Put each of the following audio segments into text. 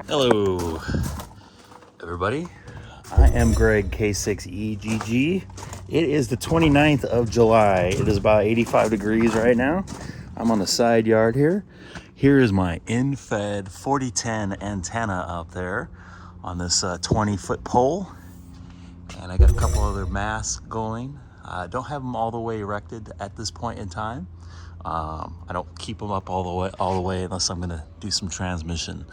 Hello, everybody. I am Greg K6EGG. It is the 29th of July. It is about 85 degrees right now. I'm on the side yard here. Here is my InFed 4010 antenna out there on this 20-foot pole. And I got a couple other masts going. I don't have them all the way erected at this point in time. I don't keep them up all the way unless I'm gonna do some transmission.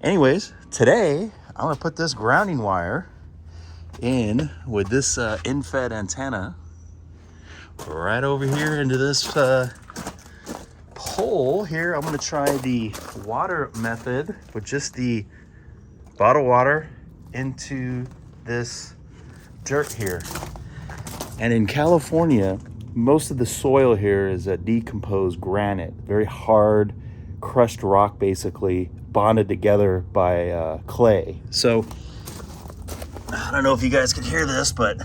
Anyways, today I'm gonna put this grounding wire in with this InFed antenna right over here into this pole here. I'm gonna try the water method with just the bottled water into this dirt here. And in California, most of the soil here is a decomposed granite, very hard, crushed rock, basically bonded together by clay. So I don't know if you guys can hear this, but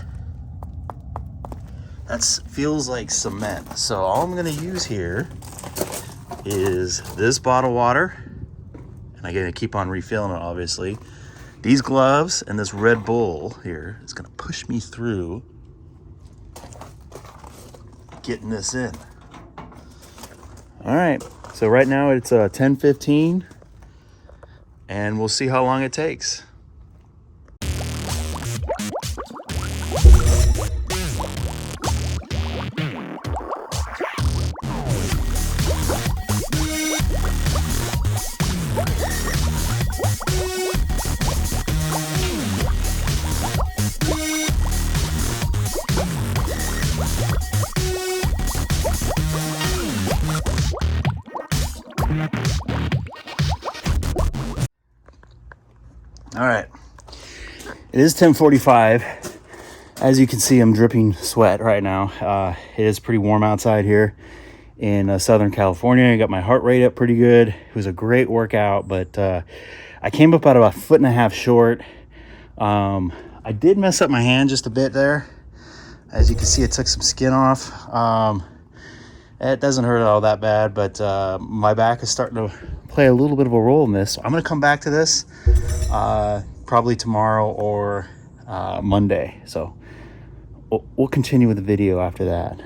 that feels like cement. So all I'm gonna use here is this bottled water, and I'm gonna keep on refilling it, obviously. These gloves and this Red Bull here is gonna push me through getting this in. All right, so right now it's 10:15, and we'll see how long it takes. All right, it is 10:45. As you can see, I'm dripping sweat right now. It is pretty warm outside here in Southern California. I got my heart rate up pretty good. It was a great workout, but I came up about a 1.5 feet short. I did mess up my hand just a bit there. As you can see, it took some skin off. It doesn't hurt all that bad, but my back is starting to play a little bit of a role in this. So I'm gonna come back to this probably tomorrow or Monday. So we'll continue with the video after that.